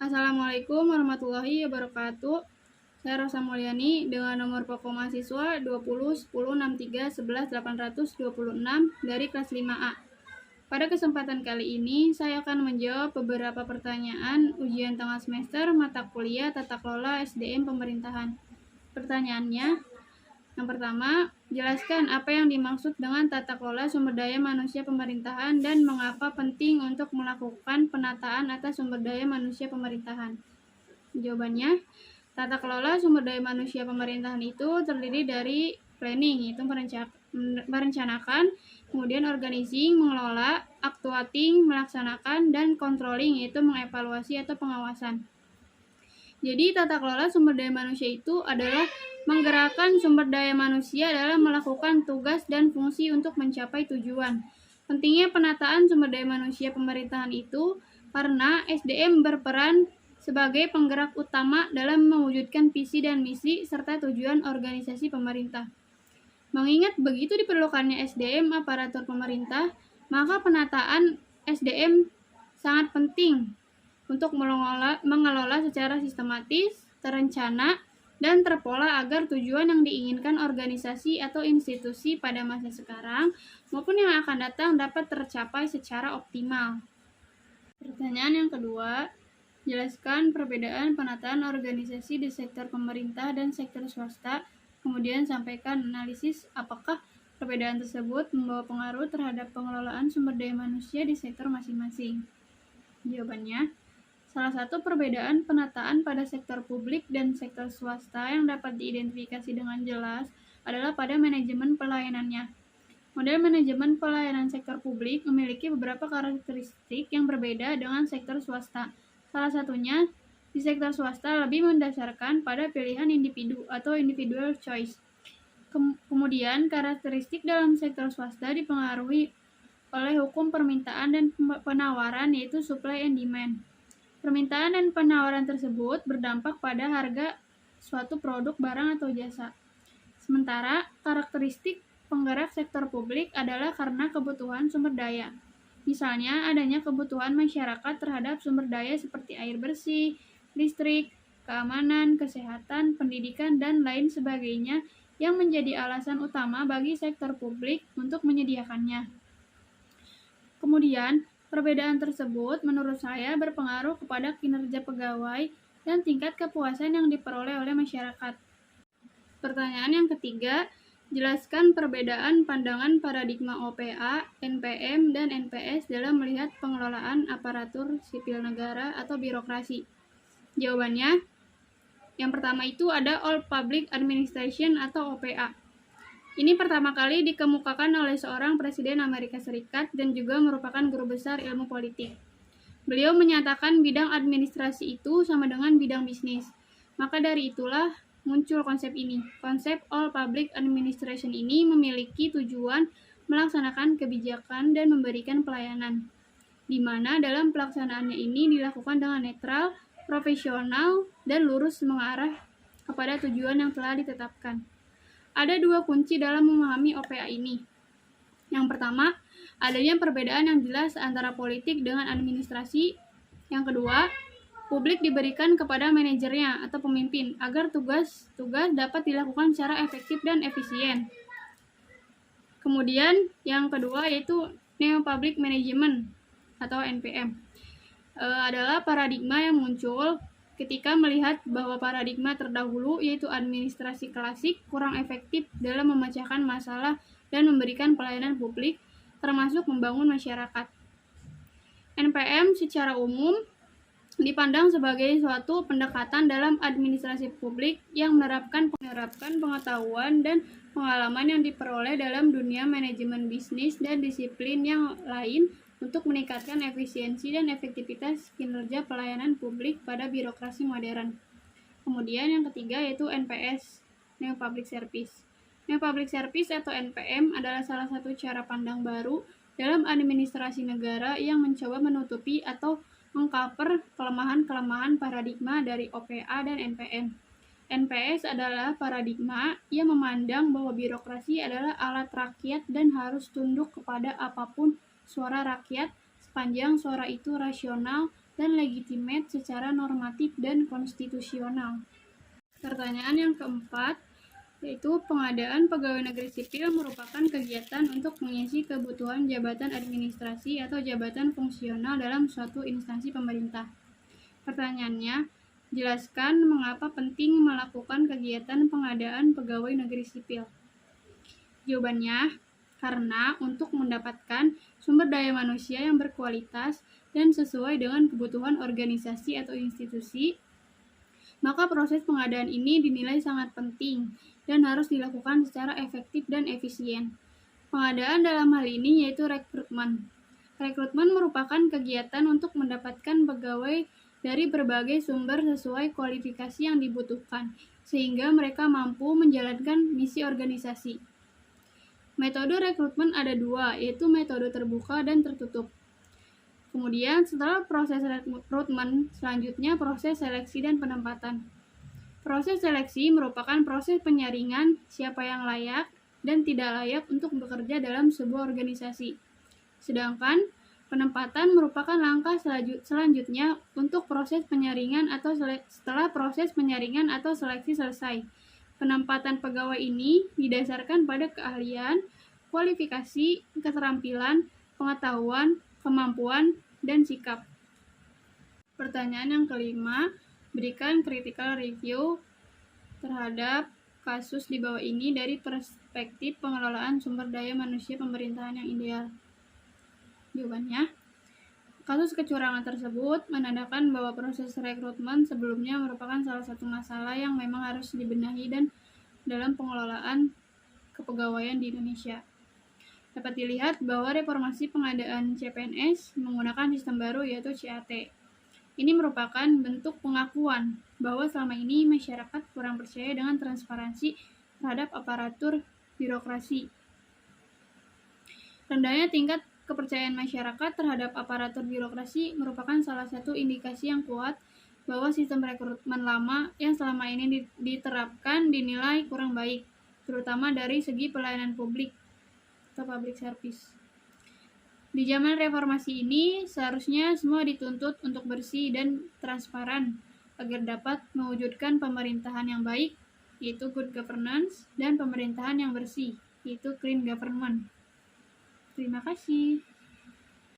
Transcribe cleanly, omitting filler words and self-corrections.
Assalamualaikum warahmatullahi wabarakatuh. Saya Rosa Mulyani dengan nomor pokok mahasiswa 201063118826 dari kelas 5A. Pada kesempatan kali ini, saya akan menjawab beberapa pertanyaan ujian tengah semester mata kuliah Tata Kelola SDM Pemerintahan. Pertanyaannya, yang pertama, jelaskan apa yang dimaksud dengan tata kelola sumber daya manusia pemerintahan dan mengapa penting untuk melakukan penataan atas sumber daya manusia pemerintahan. Jawabannya, tata kelola sumber daya manusia pemerintahan itu terdiri dari planning, itu merencanakan, kemudian organizing, mengelola, actuating, melaksanakan, dan controlling, yaitu mengevaluasi atau pengawasan. Jadi, tata kelola sumber daya manusia itu adalah menggerakkan sumber daya manusia dalam melakukan tugas dan fungsi untuk mencapai tujuan. Pentingnya penataan sumber daya manusia pemerintahan itu karena SDM berperan sebagai penggerak utama dalam mewujudkan visi dan misi serta tujuan organisasi pemerintah. Mengingat begitu diperlukannya SDM aparatur pemerintah, maka penataan SDM sangat penting untuk mengelola secara sistematis, terencana, dan terpola agar tujuan yang diinginkan organisasi atau institusi pada masa sekarang maupun yang akan datang dapat tercapai secara optimal. Pertanyaan yang kedua, jelaskan perbedaan penataan organisasi di sektor pemerintah dan sektor swasta, kemudian sampaikan analisis apakah perbedaan tersebut membawa pengaruh terhadap pengelolaan sumber daya manusia di sektor masing-masing. Jawabannya, salah satu perbedaan penataan pada sektor publik dan sektor swasta yang dapat diidentifikasi dengan jelas adalah pada manajemen pelayanannya. Model manajemen pelayanan sektor publik memiliki beberapa karakteristik yang berbeda dengan sektor swasta. Salah satunya, di sektor swasta lebih mendasarkan pada pilihan individu atau individual choice. Kemudian, karakteristik dalam sektor swasta dipengaruhi oleh hukum permintaan dan penawaran, yaitu supply and demand. Permintaan dan penawaran tersebut berdampak pada harga suatu produk, barang, atau jasa. Sementara, karakteristik penggerak sektor publik adalah karena kebutuhan sumber daya. Misalnya, adanya kebutuhan masyarakat terhadap sumber daya seperti air bersih, listrik, keamanan, kesehatan, pendidikan, dan lain sebagainya yang menjadi alasan utama bagi sektor publik untuk menyediakannya. Kemudian, perbedaan tersebut menurut saya berpengaruh kepada kinerja pegawai dan tingkat kepuasan yang diperoleh oleh masyarakat. Pertanyaan yang ketiga, jelaskan perbedaan pandangan paradigma OPA, NPM, dan NPS dalam melihat pengelolaan aparatur sipil negara atau birokrasi. Jawabannya, yang pertama itu ada All Public Administration atau OPA. Ini pertama kali dikemukakan oleh seorang Presiden Amerika Serikat dan juga merupakan guru besar ilmu politik. Beliau menyatakan bidang administrasi itu sama dengan bidang bisnis. Maka dari itulah muncul konsep ini. Konsep All Public Administration ini memiliki tujuan melaksanakan kebijakan dan memberikan pelayanan, di mana dalam pelaksanaannya ini dilakukan dengan netral, profesional, dan lurus mengarah kepada tujuan yang telah ditetapkan. Ada dua kunci dalam memahami OPA ini. Yang pertama, adanya perbedaan yang jelas antara politik dengan administrasi. Yang kedua, publik diberikan kepada manajernya atau pemimpin agar tugas-tugas dapat dilakukan secara efektif dan efisien. Kemudian, yang kedua yaitu Neo Public Management atau NPM. Adalah paradigma yang muncul ketika melihat bahwa paradigma terdahulu yaitu administrasi klasik kurang efektif dalam memecahkan masalah dan memberikan pelayanan publik, termasuk membangun masyarakat. NPM secara umum dipandang sebagai suatu pendekatan dalam administrasi publik yang menerapkan pengetahuan dan pengalaman yang diperoleh dalam dunia manajemen bisnis dan disiplin yang lain untuk meningkatkan efisiensi dan efektivitas kinerja pelayanan publik pada birokrasi modern. Kemudian yang ketiga yaitu NPS, New Public Service. New Public Service atau NPM adalah salah satu cara pandang baru dalam administrasi negara yang mencoba menutupi atau mengcover kelemahan-kelemahan paradigma dari OPA dan NPM. NPS adalah paradigma yang memandang bahwa birokrasi adalah alat rakyat dan harus tunduk kepada apapun suara rakyat sepanjang suara itu rasional, dan legitimate secara normatif dan konstitusional. Pertanyaan yang keempat, yaitu pengadaan pegawai negeri sipil merupakan kegiatan untuk mengisi kebutuhan jabatan administrasi atau jabatan fungsional dalam suatu instansi pemerintah. Pertanyaannya, jelaskan mengapa penting melakukan kegiatan pengadaan pegawai negeri sipil. Jawabannya, karena untuk mendapatkan sumber daya manusia yang berkualitas dan sesuai dengan kebutuhan organisasi atau institusi, maka proses pengadaan ini dinilai sangat penting dan harus dilakukan secara efektif dan efisien. Pengadaan dalam hal ini yaitu rekrutmen. Rekrutmen merupakan kegiatan untuk mendapatkan pegawai dari berbagai sumber sesuai kualifikasi yang dibutuhkan, sehingga mereka mampu menjalankan misi organisasi. Metode rekrutmen ada dua, yaitu metode terbuka dan tertutup. Kemudian setelah proses rekrutmen, selanjutnya proses seleksi dan penempatan. Proses seleksi merupakan proses penyaringan siapa yang layak dan tidak layak untuk bekerja dalam sebuah organisasi. Sedangkan penempatan merupakan langkah selanjutnya untuk proses penyaringan atau setelah proses penyaringan atau seleksi selesai. Penempatan pegawai ini didasarkan pada keahlian, kualifikasi, keterampilan, pengetahuan, kemampuan, dan sikap. Pertanyaan yang kelima, berikan critical review terhadap kasus di bawah ini dari perspektif pengelolaan sumber daya manusia pemerintahan yang ideal. Jawabannya, kasus kecurangan tersebut menandakan bahwa proses rekrutmen sebelumnya merupakan salah satu masalah yang memang harus dibenahi dan dalam pengelolaan kepegawaian di Indonesia. Dapat dilihat bahwa reformasi pengadaan CPNS menggunakan sistem baru yaitu CAT. Ini merupakan bentuk pengakuan bahwa selama ini masyarakat kurang percaya dengan transparansi terhadap aparatur birokrasi. Rendahnya tingkat kepercayaan masyarakat terhadap aparatur birokrasi merupakan salah satu indikasi yang kuat bahwa sistem rekrutmen lama yang selama ini diterapkan dinilai kurang baik, terutama dari segi pelayanan publik atau public service. Di zaman reformasi ini, seharusnya semua dituntut untuk bersih dan transparan agar dapat mewujudkan pemerintahan yang baik, yaitu good governance, dan pemerintahan yang bersih, yaitu clean government. Terima kasih.